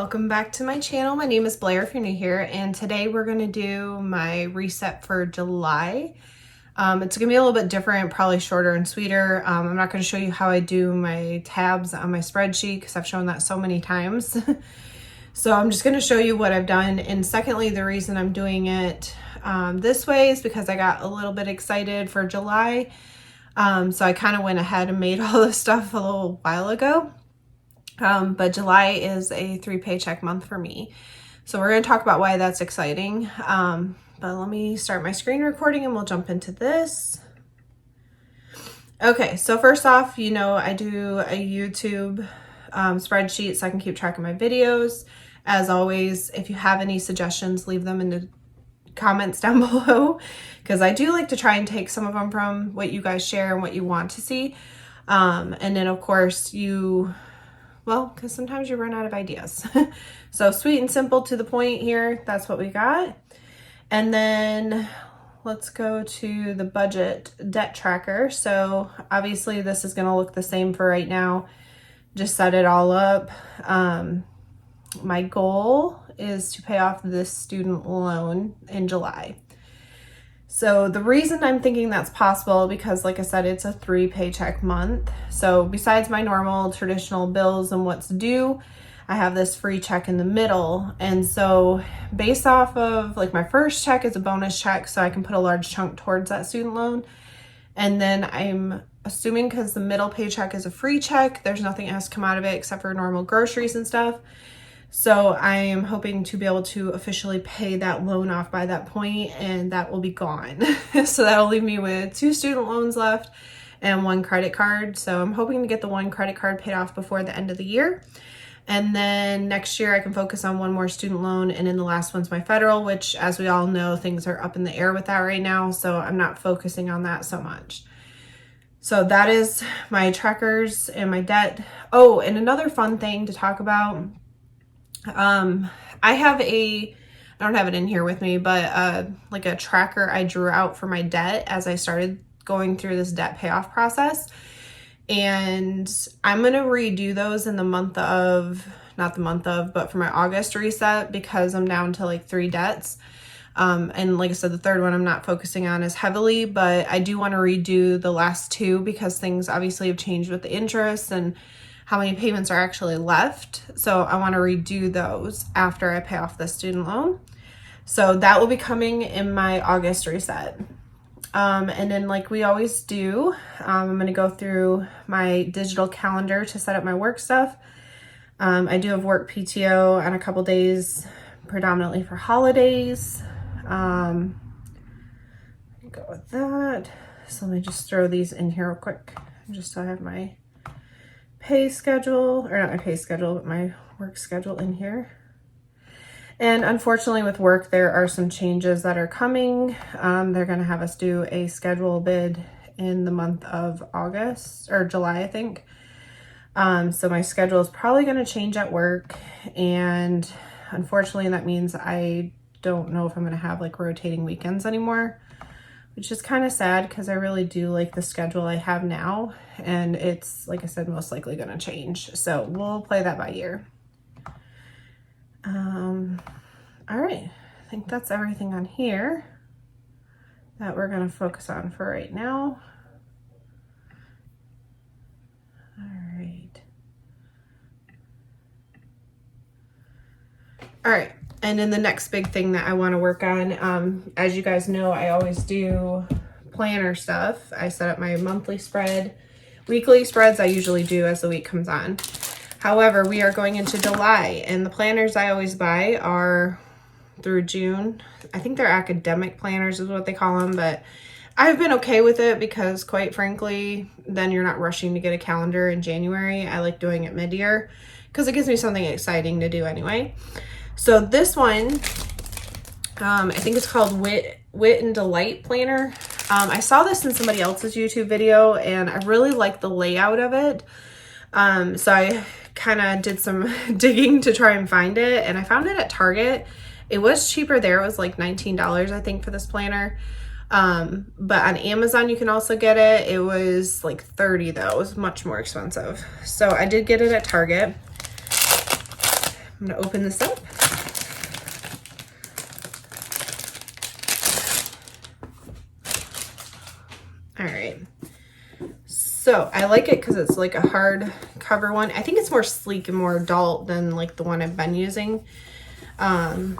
Welcome back to my channel. My name is Blair if you're new here, and today we're going to do my reset for July. It's going to be a little bit different, probably shorter and sweeter. I'm not going to show you how I do my tabs on my spreadsheet because I've shown that so many times. So I'm just going to show you what I've done. And secondly, the reason I'm doing it this way is because I got a little bit excited for July. So I kind of went ahead and made all this stuff a little while ago. But July is a 3 paycheck month for me. So we're going to talk about why that's exciting. But let me start my screen recording and we'll jump into this. Okay, so first off, you know, I do a YouTube spreadsheet so I can keep track of my videos. As always, if you have any suggestions, leave them in the comments down below, because I do like to try and take some of them from what you guys share and what you want to see. And then of course well, because sometimes you run out of ideas. So sweet and simple to the point here. That's what we got. And then let's go to the budget debt tracker. So obviously this is going to look the same for right now. Just set it all up. My goal is to pay off this student loan in July. So the reason I'm thinking that's possible, because like I said, it's a 3 paycheck month. So besides my normal traditional bills and what's due, I have this free check in the middle. And so based off of like my first check is a bonus check, so I can put a large chunk towards that student loan. And then I'm assuming because the middle paycheck is a free check, there's nothing else come out of it except for normal groceries and stuff. So I am hoping to be able to officially pay that loan off by that point, and that will be gone. So that'll leave me with 2 student loans left and 1 credit card. So I'm hoping to get the 1 credit card paid off before the end of the year. And then next year I can focus on 1 more student loan, and then the last one's my federal, which as we all know, things are up in the air with that right now. So I'm not focusing on that so much. So that is my trackers and my debt. Oh, and another fun thing to talk about. I don't have it in here with me, but like a tracker I drew out for my debt as I started going through this debt payoff process. And I'm going to redo those in the month of, but for my August reset, because I'm down to like 3 debts. And like I said, the third one I'm not focusing on as heavily, but I do want to redo the last 2 because things obviously have changed with the interest and how many payments are actually left. So I want to redo those after I pay off the student loan. So that will be coming in my August reset. And then like we always do, I'm going to go through my digital calendar to set up my work stuff. I do have work PTO on a couple days, predominantly for holidays. Go with that. So let me just throw these in here real quick, just so I have my pay schedule, or not my pay schedule, but my work schedule in here. And unfortunately with work, there are some changes that are coming. They're going to have us do a schedule bid in the month of August or July, I think. So my schedule is probably going to change at work. And unfortunately that means I don't know if I'm going to have like rotating weekends anymore, which is kind of sad because I really do like the schedule I have now. And it's, like I said, most likely going to change. So we'll play that by ear. All right. I think that's everything on here that we're going to focus on for right now. All right. All right. And then the next big thing that I want to work on, as you guys know, I always do planner stuff. I set up my monthly spread. Weekly spreads I usually do as the week comes on. However, we are going into July, and the planners I always buy are through June. I think they're academic planners is what they call them, but I've been okay with it because quite frankly, then you're not rushing to get a calendar in January. I like doing it mid-year because it gives me something exciting to do anyway. So this one, I think it's called Wit and Delight Planner. I saw this in somebody else's YouTube video and I really like the layout of it. So I kind of did some digging to try and find it, and I found it at Target. It was cheaper there. It was like $19, I think, for this planner. But on Amazon, you can also get it. It was like $30 though. It was much more expensive. So I did get it at Target. I'm gonna open this up. All right. So I like it because it's like a hard cover one. I think it's more sleek and more adult than like the one I've been using. I'm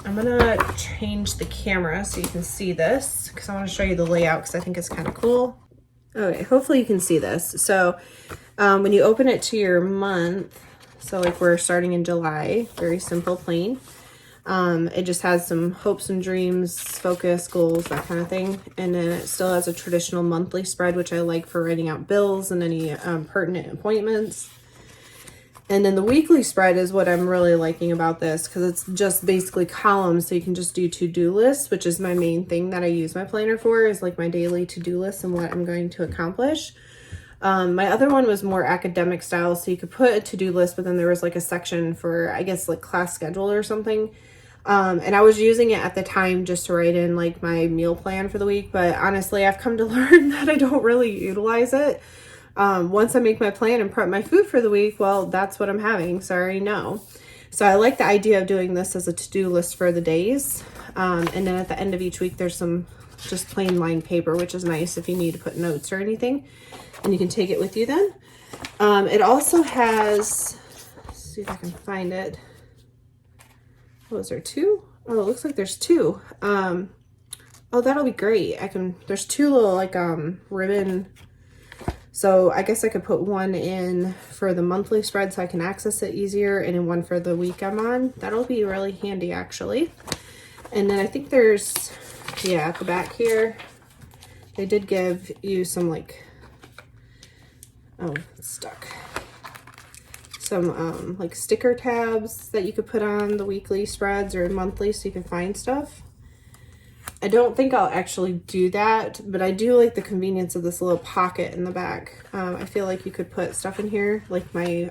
gonna change the camera so you can see this because I want to show you the layout because I think it's kind of cool. Okay, hopefully you can see this. So when you open it to your month, so like we're starting in July, very simple, plain. It just has some hopes and dreams, focus, goals, that kind of thing. And then it still has a traditional monthly spread, which I like for writing out bills and any pertinent appointments. And then the weekly spread is what I'm really liking about this because it's just basically columns. So you can just do to-do lists, which is my main thing that I use my planner for, is like my daily to-do list and what I'm going to accomplish. My other one was more academic style. So you could put a to-do list, but then there was like a section for, I guess, like class schedule or something. And I was using it at the time just to write in like my meal plan for the week. But honestly, I've come to learn that I don't really utilize it. Once I make my plan and prep my food for the week, well, that's what I'm having. Sorry, no. So I like the idea of doing this as a to-do list for the days. And then at the end of each week, there's some just plain lined paper, which is nice if you need to put notes or anything. And you can take it with you then. It also has, let's see if I can find it. Oh, is there two? Oh, it looks like there's two. Oh, that'll be great. There's two little like ribbon. So I guess I could put one in for the monthly spread so I can access it easier, and then one for the week I'm on. That'll be really handy actually. And then I think there's, yeah, at the back here, they did give you some like, oh, it's stuck. Some like sticker tabs that you could put on the weekly spreads or monthly so you can find stuff. I don't think I'll actually do that, but I do like the convenience of this little pocket in the back. I feel like you could put stuff in here, like my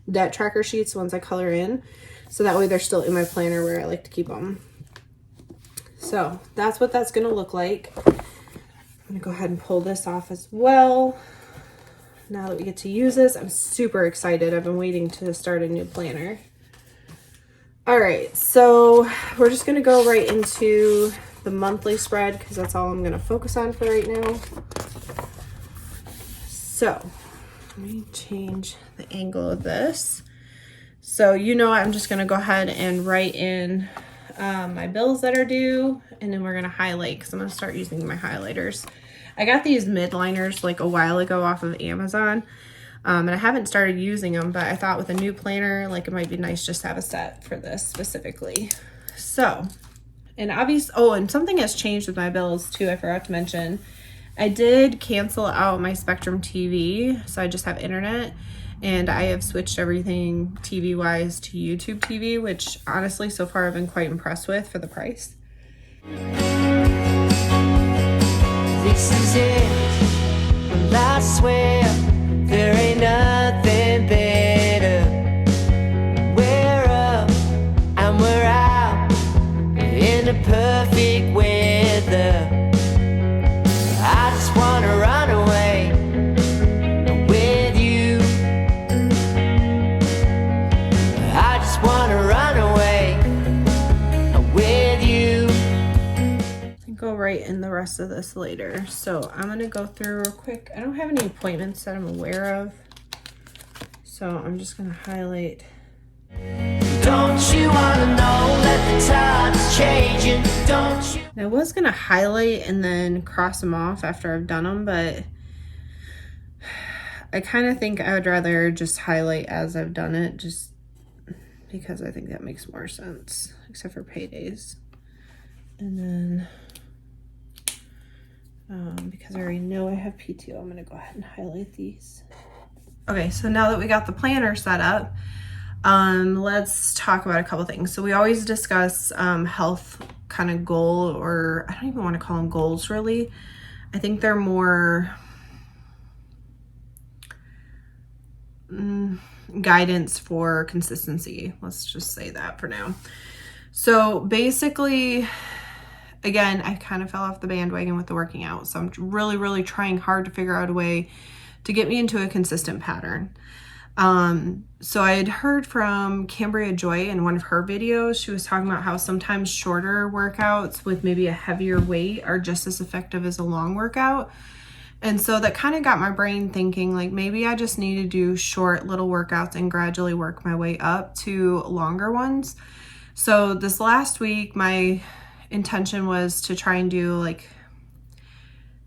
debt tracker sheets, the ones I color in, so that way they're still in my planner where I like to keep them. So that's what that's gonna look like. I'm gonna go ahead and pull this off as well. Now that we get to use this, I'm super excited. I've been waiting to start a new planner. All right, so we're just gonna go right into the monthly spread because that's all I'm gonna focus on for right now. So let me change the angle of this. So I'm just gonna go ahead and write in my bills that are due, and then we're gonna highlight because I'm gonna start using my highlighters. I got these midliners like a while ago off of Amazon, and I haven't started using them, but I thought with a new planner, like it might be nice just to have a set for this specifically. So, and and something has changed with my bills too, I forgot to mention. I did cancel out my Spectrum TV, so I just have internet, and I have switched everything TV-wise to YouTube TV, which honestly, so far I've been quite impressed with for the price. This is it, and I swear there ain't nothing better. We're up and we're out in the perfect weather. I just wanna run away with you. I just wanna run away with you. Go right in the rest of this later. So I'm gonna go through real quick. I don't have any appointments that I'm aware of, so I'm just gonna highlight. Don't you wanna know that the time's changing? Don't you? I was gonna highlight and then cross them off after I've done them, but I kind of think I would rather just highlight as I've done it, just because I think that makes more sense, except for paydays. And then because I already know I have PTO, I'm gonna go ahead and highlight these. Okay, so now that we got the planner set up, let's talk about a couple things. So we always discuss health kind of goal, or I don't even want to call them goals really. I think they're more guidance for consistency. Let's just say that for now. So basically, again, I kind of fell off the bandwagon with the working out. So I'm really, really trying hard to figure out a way to get me into a consistent pattern. So I had heard from Cambria Joy in one of her videos. She was talking about how sometimes shorter workouts with maybe a heavier weight are just as effective as a long workout. And so that kind of got my brain thinking, like, maybe I just need to do short little workouts and gradually work my way up to longer ones. So this last week, my intention was to try and do, like,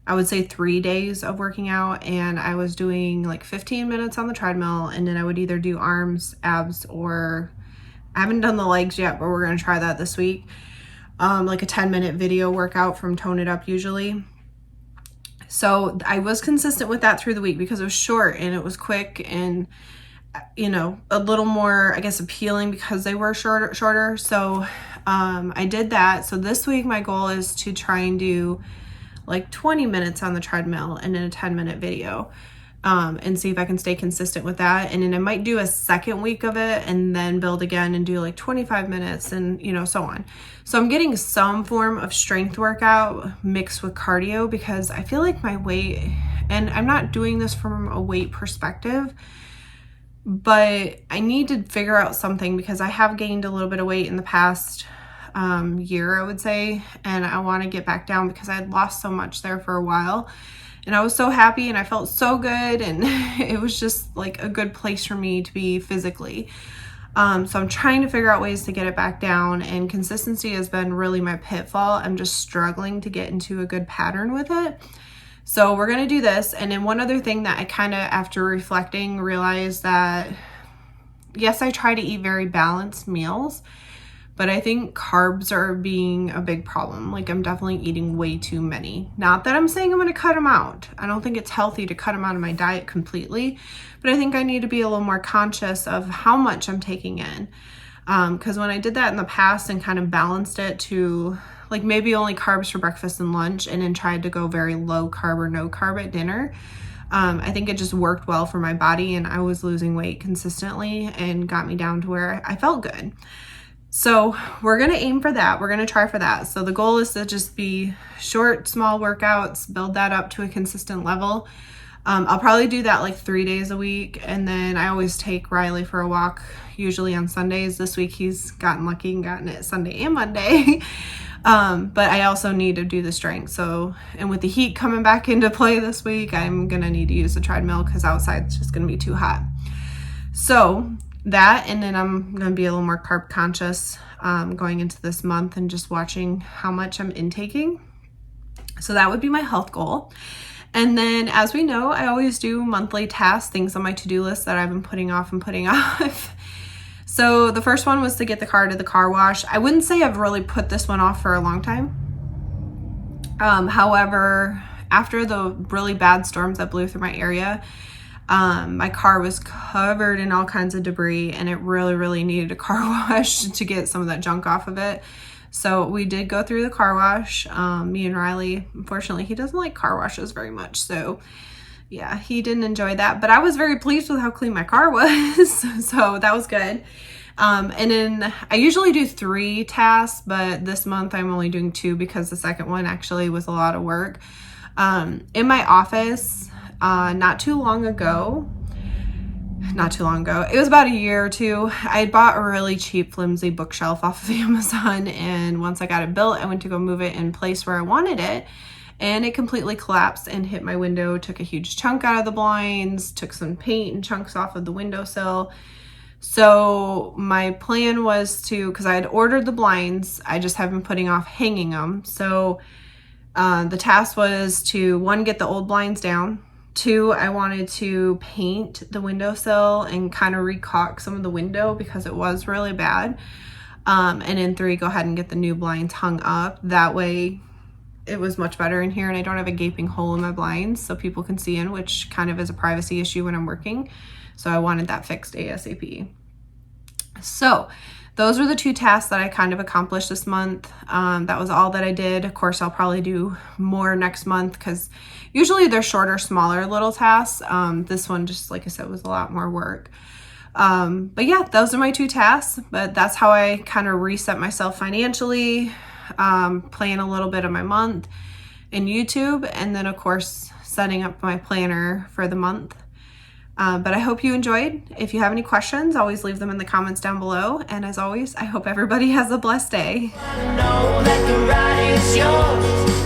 I would say 3 days of working out, and I was doing like 15 minutes on the treadmill, and then I would either do arms, abs, or I haven't done the legs yet, but we're going to try that this week. Like a 10-minute video workout from Tone It Up usually. So I was consistent with that through the week because it was short and it was quick and, you know, a little more, I guess, appealing because they were shorter. So I did that. So this week my goal is to try and do like 20 minutes on the treadmill and then a 10-minute video, and see if I can stay consistent with that. And then I might do a second week of it and then build again and do like 25 minutes and, you know, so on. So I'm getting some form of strength workout mixed with cardio because I feel like my weight, and I'm not doing this from a weight perspective, but I need to figure out something because I have gained a little bit of weight in the past year, I would say, and I want to get back down because I had lost so much there for a while, and I was so happy and I felt so good, and it was just like a good place for me to be physically. So I'm trying to figure out ways to get it back down, and consistency has been really my pitfall. I'm just struggling to get into a good pattern with it. So we're going to do this. And then one other thing that I kind of, after reflecting, realized that yes, I try to eat very balanced meals, but I think carbs are being a big problem. Like, I'm definitely eating way too many. Not that I'm saying I'm going to cut them out. I don't think it's healthy to cut them out of my diet completely, but I think I need to be a little more conscious of how much I'm taking in. Because when I did that in the past and kind of balanced it to like maybe only carbs for breakfast and lunch, and then tried to go very low carb or no carb at dinner, I think it just worked well for my body, and I was losing weight consistently and got me down to where I felt good. So we're going to aim for that. We're going to try for that. So the goal is to just be short, small workouts, build that up to a consistent level. I'll probably do that like 3 days a week. And then I always take Riley for a walk, usually on Sundays. This week he's gotten lucky and gotten it Sunday and Monday. But I also need to do the strength. So, and with the heat coming back into play this week, I'm going to need to use the treadmill because outside it's just going to be too hot. So that, and then I'm going to be a little more carb conscious going into this month and just watching how much I'm intaking. So that would be my health goal. And then, as we know, I always do monthly tasks, things on my to-do list that I've been putting off and putting off. So the first one was to get the car to the car wash. I wouldn't say I've really put this one off for a long time. However, after the really bad storms that blew through my area, my car was covered in all kinds of debris, and it really, really needed a car wash to get some of that junk off of it. So we did go through the car wash. Me and Riley, unfortunately, he doesn't like car washes very much. So yeah, he didn't enjoy that, but I was very pleased with how clean my car was. So that was good. And then I usually do 3 tasks, but this month I'm only doing 2 because the second one actually was a lot of work. In my office, not too long ago, it was about a year or 2, I bought a really cheap flimsy bookshelf off of Amazon, and once I got it built, I went to go move it in place where I wanted it, and it completely collapsed and hit my window, took a huge chunk out of the blinds, took some paint and chunks off of the windowsill. So my plan was to, because I had ordered the blinds, I just have been putting off hanging them. So the task was to, 1, get the old blinds down. 2, I wanted to paint the windowsill and kind of re-caulk some of the window because it was really bad. And then 3, go ahead and get the new blinds hung up. That way it was much better in here, and I don't have a gaping hole in my blinds so people can see in, which kind of is a privacy issue when I'm working. So I wanted that fixed ASAP. So those were the 2 tasks that I kind of accomplished this month. That was all that I did. Of course, I'll probably do more next month because usually they're shorter, smaller little tasks. This one, just like I said, was a lot more work. But yeah, those are my 2 tasks, but that's how I kind of reset myself financially, plan a little bit of my month in YouTube, and then of course setting up my planner for the month. But I hope you enjoyed. If you have any questions, always leave them in the comments down below. And as always, I hope everybody has a blessed day. Know that the right is yours.